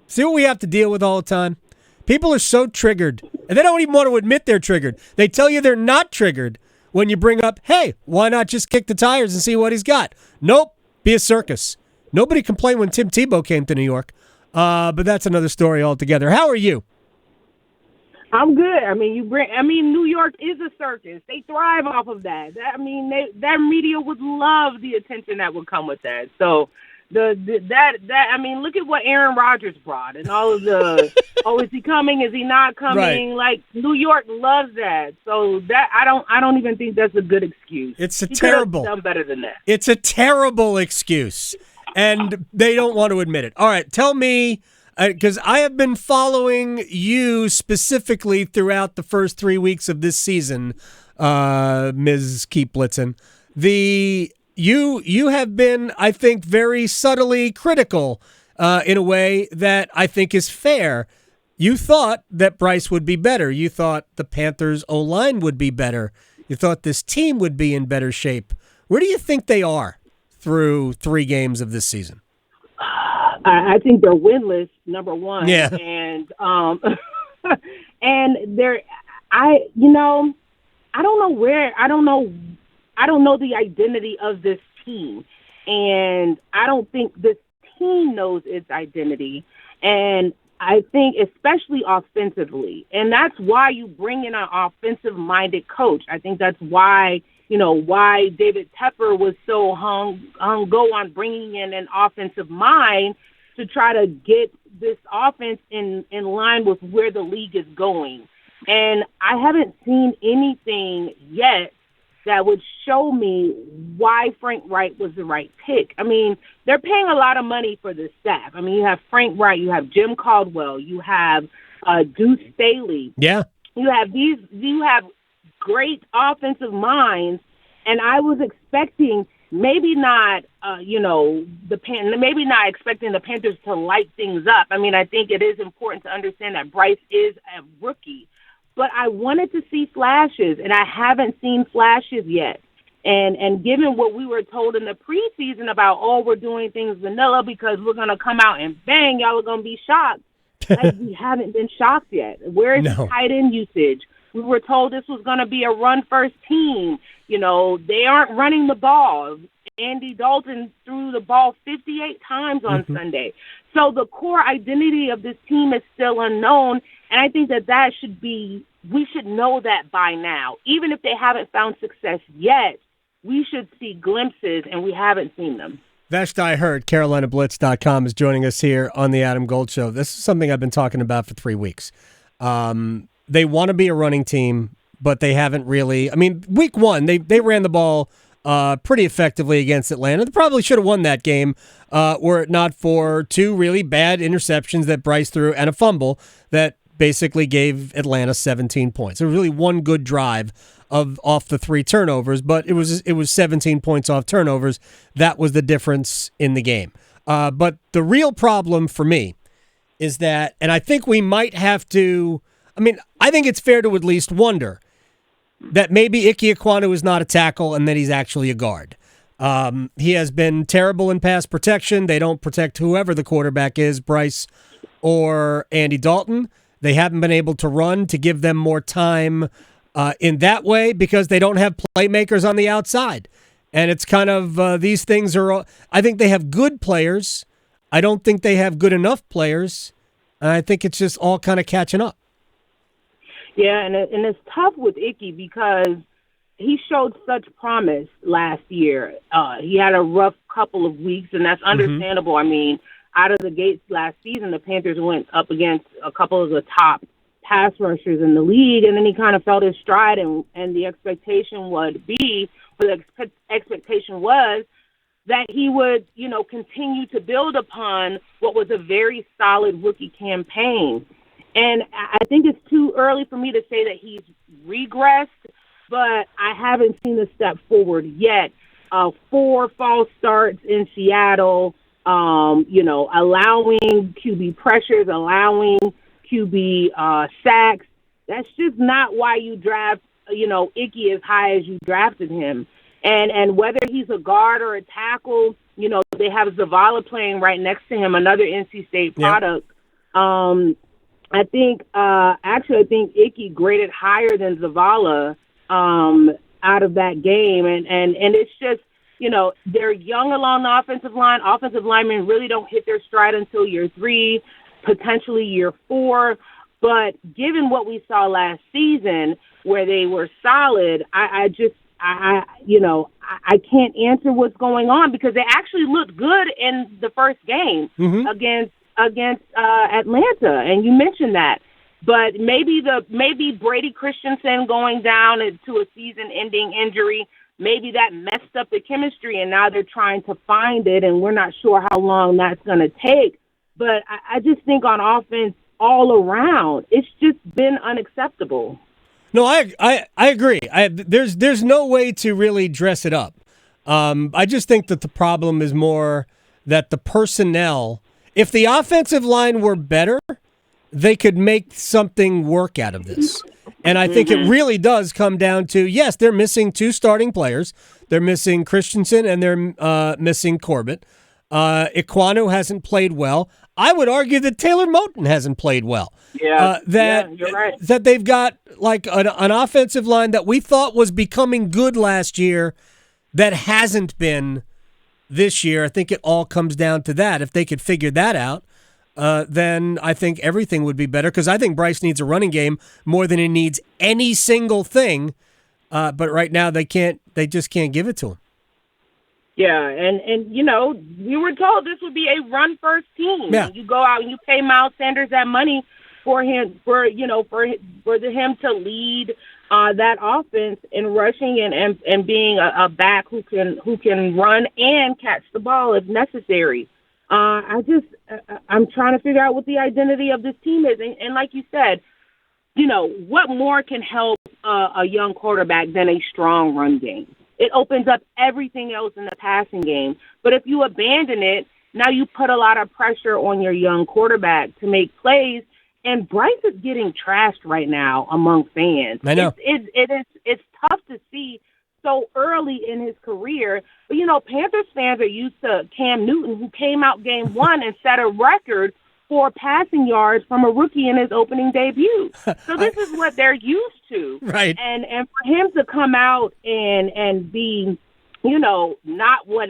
See what we have to deal with all the time? People are so triggered, and they don't even want to admit they're triggered. They tell you they're not triggered when you bring up, hey, why not just kick the tires and see what he's got? Nope, be a circus. Nobody complained when Tim Tebow came to New York, but that's another story altogether. How are you? I'm good. New York is a circus. They thrive off of that. That media would love the attention that would come with that. So look at what Aaron Rodgers brought and all of the, oh, is he coming? Is he not coming? Right. Like, New York loves that. So that I don't even think that's a good excuse. He could have done better than that. It's a terrible excuse, and they don't want to admit it. All right, tell me, because I have been following you specifically throughout the first 3 weeks of this season, Ms. Keep Blitzen. You have been, I think, very subtly critical in a way that I think is fair. You thought that Bryce would be better. You thought the Panthers' O-line would be better. You thought this team would be in better shape. Where do you think they are through 3 games of this season? I think they're winless, number one. Yeah. And and I don't know the identity of this team, and I don't think this team knows its identity. And I think especially offensively, and that's why you bring in an offensive-minded coach. I think that's why David Tepper was so hung-go on bringing in an offensive mind to try to get this offense in line with where the league is going. And I haven't seen anything yet that would show me why Frank Wright was the right pick. I mean, they're paying a lot of money for this staff. I mean, you have Frank Wright, you have Jim Caldwell, you have Deuce Staley. Yeah. You have great offensive minds, and I was expecting maybe not expecting the Panthers to light things up. I mean, I think it is important to understand that Bryce is a rookie. But I wanted to see flashes, and I haven't seen flashes yet. And given what we were told in the preseason about, we're doing things vanilla because we're going to come out and bang, y'all are going to be shocked. We haven't been shocked yet. Where is the tight end usage? We were told this was going to be a run-first team. They aren't running the ball. Andy Dalton threw the ball 58 times on Sunday. So the core identity of this team is still unknown, and I think that we should know that by now. Even if they haven't found success yet, we should see glimpses, and we haven't seen them. Vashti Hurt, CarolinaBlitz.com, is joining us here on the Adam Gold Show. This is something I've been talking about for 3 weeks. They want to be a running team, but they haven't really. I mean, week 1, they ran the ball pretty effectively against Atlanta. They probably should have won that game were it not for 2 really bad interceptions that Bryce threw and a fumble that basically gave Atlanta 17 points. It was really one good drive off the 3 turnovers, but it was 17 points off turnovers. That was the difference in the game. But the real problem for me is that, and I think we might have to, I think it's fair to at least wonder that maybe Ike Ekwonu is not a tackle and that he's actually a guard. He has been terrible in pass protection. They don't protect whoever the quarterback is, Bryce or Andy Dalton. They haven't been able to run to give them more time in that way because they don't have playmakers on the outside. And it's kind of these things are, I think they have good players. I don't think they have good enough players. And I think it's just all kind of catching up. Yeah, and it's tough with Icky because he showed such promise last year. He had a rough couple of weeks, and that's understandable. I mean, out of the gates last season, the Panthers went up against a couple of the top pass rushers in the league, and then he kind of felt his stride, and the expectation was that he would, continue to build upon what was a very solid rookie campaign. And I think it's too early for me to say that he's regressed, but I haven't seen a step forward yet. 4 false starts in Seattle, allowing QB pressures, allowing QB sacks. That's just not why you draft, Icky as high as you drafted him. And whether he's a guard or a tackle, they have Zavala playing right next to him, another NC State product. I think Icky graded higher than Zavala out of that game, and it's just, they're young along the offensive line. Offensive linemen really don't hit their stride until year 3, potentially year 4. But given what we saw last season, where they were solid, I can't answer what's going on, because they actually looked good in the first game against Atlanta, and you mentioned that. But maybe Brady Christensen going down into a season-ending injury, maybe that messed up the chemistry, and now they're trying to find it, and we're not sure how long that's going to take. But I just think on offense all around, it's just been unacceptable. No, I agree. There's no way to really dress it up. I just think that the problem is more that the personnel, if the offensive line were better, they could make something work out of this. And I think it really does come down to, yes, they're missing 2 starting players. They're missing Christensen and they're missing Corbett. Iquanu hasn't played well. I would argue that Taylor Moton hasn't played well. Yeah, you're right. That they've got like an offensive line that we thought was becoming good last year that hasn't been this year. I think it all comes down to that. If they could figure that out, then I think everything would be better, because I think Bryce needs a running game more than he needs any single thing. But right now they just can't give it to him. Yeah, and we were told this would be a run-first team. Yeah. You go out and you pay Miles Sanders that money for him, for him to lead that offense in rushing and being a back who can run and catch the ball if necessary. I'm trying to figure out what the identity of this team is, and like you said, what more can help a young quarterback than a strong run game? It opens up everything else in the passing game. But if you abandon it, now you put a lot of pressure on your young quarterback to make plays. And Bryce is getting trashed right now among fans. I know. It's tough to see so early in his career. But, Panthers fans are used to Cam Newton, who came out game 1 and set a record for passing yards from a rookie in his opening debut. So this is what they're used to. Right. And for him to come out and be, not what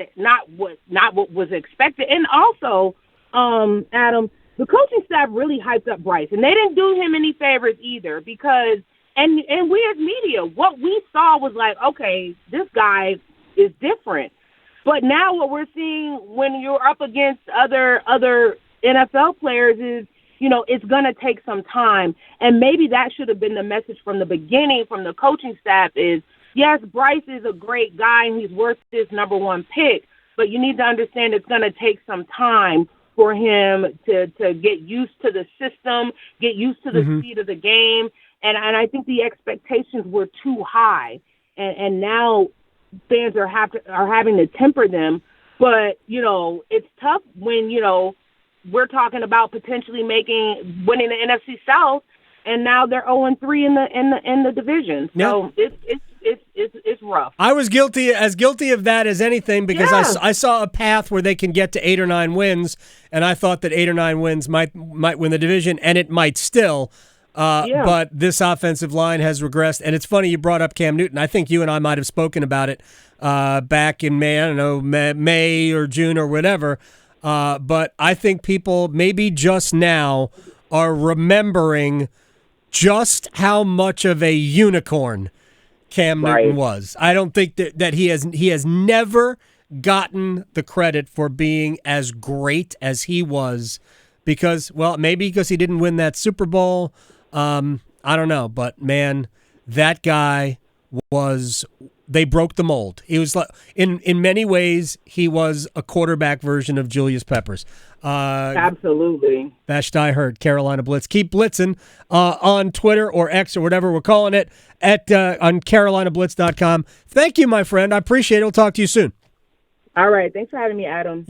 was expected. And also, Adam, the coaching staff really hyped up Bryce, and they didn't do him any favors either, because and we as media, what we saw was like, okay, this guy is different. But now what we're seeing when you're up against other NFL players is, it's going to take some time. And maybe that should have been the message from the beginning from the coaching staff is, yes, Bryce is a great guy and he's worth this number 1 pick, but you need to understand it's going to take some time for him to get used to the system, get used to the speed of the game. And I think the expectations were too high. And now fans are having to temper them. But, it's tough when, we're talking about potentially winning the NFC South, and now they're 0-3 in the division. So it's rough. I was as guilty of that as anything, because I saw a path where they can get to 8 or 9 wins, and I thought that 8 or 9 wins might win the division, and it might still. But this offensive line has regressed, and it's funny you brought up Cam Newton. I think you and I might have spoken about it back in May. I don't know, May or June or whatever. But I think people maybe just now are remembering just how much of a unicorn Cam Newton was. I don't think that he has never gotten the credit for being as great as he was, because he didn't win that Super Bowl. I don't know, but man, that guy they broke the mold. He was like, in many ways, he was a quarterback version of Julius Peppers. Absolutely. Vashti Hurt, Carolina Blitz. Keep blitzing on Twitter or X or whatever we're calling it on CarolinaBlitz.com. Thank you, my friend. I appreciate it. We'll talk to you soon. All right. Thanks for having me, Adam.